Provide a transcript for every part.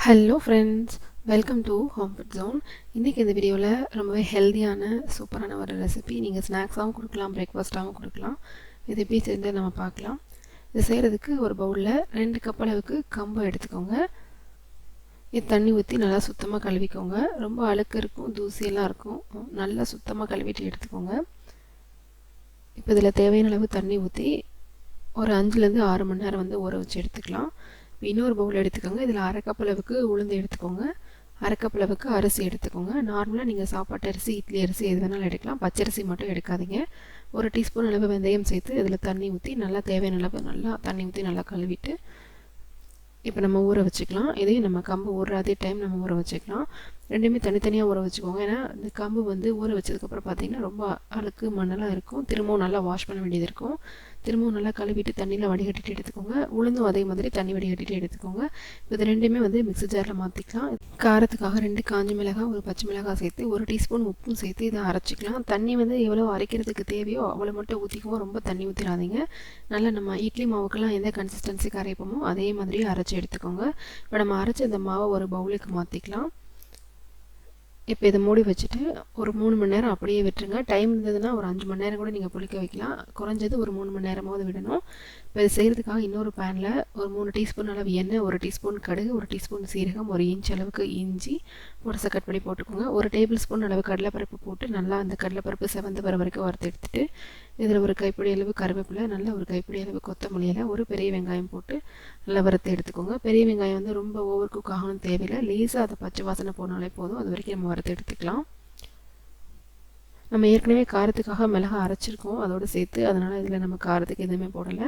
Hello friends, welcome to home food zone. இன்றைக்கி இந்த வீடியோவில் ரொம்பவே ஹெல்த்தியான சூப்பரான ஒரு ரெசிபி. நீங்கள் ஸ்நாக்ஸாகவும் கொடுக்கலாம், பிரேக்ஃபாஸ்ட்டாகவும் கொடுக்கலாம். இது எப்படி செய்யறது நம்ம பார்க்கலாம். இது செய்கிறதுக்கு ஒரு பவுலில் 2 கப் அளவுக்கு கம்பு எடுத்துக்கோங்க. இது தண்ணி ஊற்றி நல்லா சுத்தமாக கழுவிக்கோங்க. ரொம்ப அழுக்கு இருக்கும், தூசியெல்லாம் இருக்கும், நல்லா சுத்தமாக கழுவிட்டு எடுத்துக்கோங்க. இப்போ இதில் தேவையான அளவு தண்ணி ஊற்றி ஒரு 5லேருந்து 6 மணி நேரம் ஊற வச்சு எடுத்துக்கலாம். இன்னொரு பவுல் எடுத்துக்கோங்க. இதில் 1/2 கப் அளவுக்கு உளுந்து எடுத்துக்கோங்க, 1/2 கப் அளவுக்கு அரிசி எடுத்துக்கோங்க. நார்மலாக நீங்கள் சாப்பாட்டு அரிசி, இட்லி அரிசி எது வேணாலும் எடுக்கலாம், பச்சரிசி மட்டும் எடுக்காதீங்க. 1 டீஸ்பூன் அளவு வெந்தயம் சேர்த்து இதில் தண்ணி ஊற்றி நல்லா தேவையான அளவு நல்லா தண்ணி ஊற்றி நல்லா கழுவிட்டு இப்போ நம்ம ஊற வச்சுக்கலாம். இதையும் நம்ம கம்பு ஊற அதே டைம் நம்ம ஊற வச்சுக்கலாம். ரெண்டுமே தனித்தனியாக ஊற வச்சுக்கோங்க. ஏன்னா இந்த கம்பு ஊற வச்சதுக்கப்புறம் பார்த்திங்கன்னா ரொம்ப அழுக்கு மண்ணெல்லாம் இருக்கும். திரும்பவும் நல்லா வாஷ் பண்ண வேண்டியது இருக்கும். திரும்பவும் நல்லா கழுவிட்டு தண்ணியில் வடிகட்டிட்டு எடுத்துக்கோங்க. உளுந்தும் அதே மாதிரி தண்ணி வடிகட்டிட்டு எடுத்துக்கோங்க. இது ரெண்டுமே மிக்ஸி ஜாரில் மாற்றிக்கலாம். காரத்துக்காக 2 காஞ்ச மிளகாய், 1 பச்சை மிளகாய் சேர்த்து 1 டீஸ்பூன் உப்பும் சேர்த்து இதை அரைச்சிக்கலாம். தண்ணி எவ்வளோ அரைக்கிறதுக்கு தேவையோ அவ்வளோ மட்டும் ஊற்றிக்குவோம், ரொம்ப தண்ணி ஊற்றிடாதீங்க. நல்லா நம்ம இட்லி மாவுக்கெல்லாம் எந்த கன்சிஸ்டன்சிக்கு அரைப்போமோ அதே மாதிரி அரைச்சி எடுத்துக்கோங்க. இப்போ நம்ம அரைச்சி அந்த மாவை ஒரு பவுலுக்கு மாற்றிக்கலாம். இப்போ இதை மூடி வச்சுட்டு ஒரு 3 மணி நேரம் அப்படியே விட்டுருங்க. டைம் இருந்ததுன்னா ஒரு 5 மணி நேரம் கூட நீங்கள் புளிக்க வைக்கலாம். குறைஞ்சது ஒரு 3 மணி நேரமாவது விடணும். இப்போ இது செய்கிறதுக்காக இன்னொரு பேனில் ஒரு 3 டீஸ்பூன் அளவு எண்ணெய், 1 டீஸ்பூன் கடுகு, 1 டீஸ்பூன் சீரகம், 1 இன்ச் அளவுக்கு இஞ்சி பொடிசா கட் பண்ணி போட்டுக்கோங்க. 1 டேபிள் ஸ்பூன் அளவு கடலைப்பருப்பு போட்டு நல்லா அந்த கடலைப்பருப்பு செவந்து வர வரைக்கும் வறுத்து எடுத்துட்டு இதில் ஒரு கைப்பிடி அளவு கருவேப்பிலை, நல்லா ஒரு கைப்பிடி அளவு கொத்தமல்லியில் ஒரு பெரிய வெங்காயம் போட்டு நல்லா வறுத்து எடுத்துக்கோங்க. பெரிய வெங்காயம் ரொம்ப ஓவர் குக் ஆகணும் தேவையில்லை, லேசாக அதை பச்சை வாசனை போனாலே போதும். அது வரைக்கும் நம்ம வறுத்து எடுத்துக்கலாம். நம்ம ஏற்கனவே காரத்துக்காக மிளகாய் அரைச்சிருக்கோம் அதோடு சேர்த்து, அதனால் இதில் நம்ம காரத்துக்கு எதுவுமே போடலை.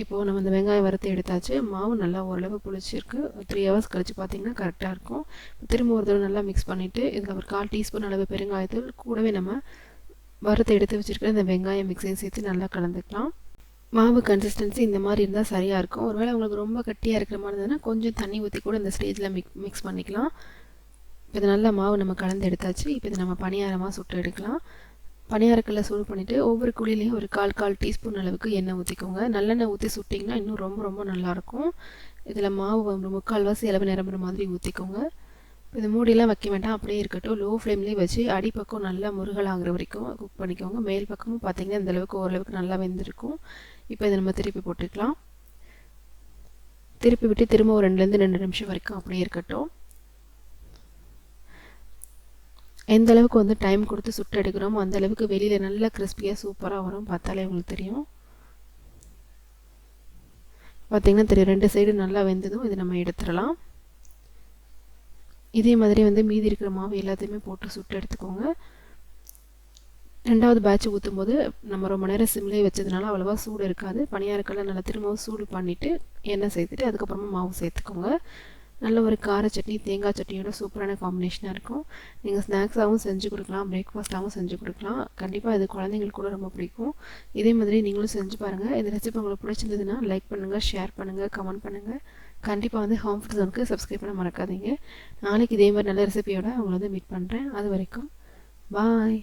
இப்போது நம்ம இந்த வெங்காயம் வறுத்து எடுத்தாச்சு. மாவு நல்லா ஓரளவு புளிச்சிருக்கு. 3 ஹவர்ஸ் கழித்து பார்த்திங்கன்னா கரெக்டாக இருக்கும். திரும்ப ஒரு தடவை நல்லா மிக்ஸ் பண்ணிவிட்டு இதில் ஒரு 1/4 டீஸ்பூன் அளவு பெருங்காயத்தூள், கூடவே நம்ம வறுத்து எடுத்து வச்சுருக்கிற இந்த வெங்காயம் மிக்ஸையும் சேர்த்து நல்லா கலந்துக்கலாம். மாவு கன்சிஸ்டன்சி இந்த மாதிரி இருந்தால் சரியாக இருக்கும். ஒருவேளை உங்களுக்கு ரொம்ப கட்டியாக இருக்கிற மாதிரி இருந்ததுன்னா கொஞ்சம் தண்ணி ஊற்றி கூட இந்த ஸ்டேஜில் மிக்ஸ் பண்ணிக்கலாம். இப்போ இது நல்லா மாவு நம்ம கலந்து எடுத்தாச்சு. இப்போ இது நம்ம பணியாரமாக சுட்டு எடுக்கலாம். பணியாரக்கல்ல சூடு பண்ணிவிட்டு ஒவ்வொரு குழிலையும் ஒரு 1/4 டீஸ்பூன் அளவுக்கு எண்ணெய் ஊற்றிக்கோங்க. நல்லெண்ணெய் ஊற்றி சுட்டிங்கன்னா இன்னும் ரொம்ப ரொம்ப நல்லாயிருக்கும். இதில் மாவு 3/4 அளவு நிரம்புற மாதிரி ஊற்றிக்கோங்க. இது மூடியெல்லாம் வைக்க வேண்டாம், அப்படியே இருக்கட்டும். லோ ஃப்ளேம்லேயே வச்சு அடிப்பக்கம் நல்லா முருகல் ஆகிற வரைக்கும் குக் பண்ணிக்கோங்க. மேல் பக்கமும் பார்த்திங்கன்னா இந்தளவுக்கு ஓரளவுக்கு நல்லா வெந்திருக்கும். இப்போ இதை நம்ம திருப்பி போட்டுக்கலாம். திருப்பி விட்டு திரும்ப ஒரு 2லேருந்து 2 நிமிஷம் வரைக்கும் அப்படியே இருக்கட்டும். எந்த அளவுக்கு டைம் கொடுத்து சுட்டு எடுக்கிறோமோ அந்த அளவுக்கு வெளியில் நல்லா கிறிஸ்பியாக சூப்பராக வரும். பார்த்தாலே உங்களுக்கு தெரியும். பார்த்திங்கன்னா தெரியும், 2 சைடு நல்லா வெந்ததும் இதை நம்ம எடுத்துடலாம். இதே மாதிரி மீதி இருக்கிற மாவு எல்லாத்தையுமே போட்டு சுட்டு எடுத்துக்கோங்க. 2வது பேட்ச் ஊற்றும் போது நம்ம ரொம்ப நேரம் சிம்லேயே வச்சதுனால அவ்வளோவா சூடு இருக்காது. பணியாரக்கெல்லாம் நல்லா திரும்பவும் சூடு பண்ணிவிட்டு எண்ணெய் சேர்த்துட்டு அதுக்கப்புறமா மாவு சேர்த்துக்கோங்க. நல்ல ஒரு கார சட்னி, தேங்காய் சட்னியோட சூப்பரான காம்பினேஷனாக இருக்கும். நீங்கள் ஸ்நாக்ஸாகவும் செஞ்சு கொடுக்கலாம், பிரேக்ஃபாஸ்ட்டாகவும் செஞ்சு கொடுக்கலாம். கண்டிப்பாக இது குழந்தைங்களுக்கு கூட ரொம்ப பிடிக்கும். இதே மாதிரி நீங்களும் செஞ்சு பாருங்கள். இந்த ரெசிபி உங்களுக்கு பிடிச்சிருந்ததுன்னா லைக் பண்ணுங்கள், ஷேர் பண்ணுங்கள், கமெண்ட் பண்ணுங்கள். கண்டிப்பாக ஹோம் ஃபுட் ஜோனுக்கு சப்ஸ்கிரைப் பண்ண மறக்காதீங்க. நாளைக்கு இதே மாதிரி நல்ல ரெசிபியோட உங்களை மீட் பண்ணுறேன். அது வரைக்கும் பாய்.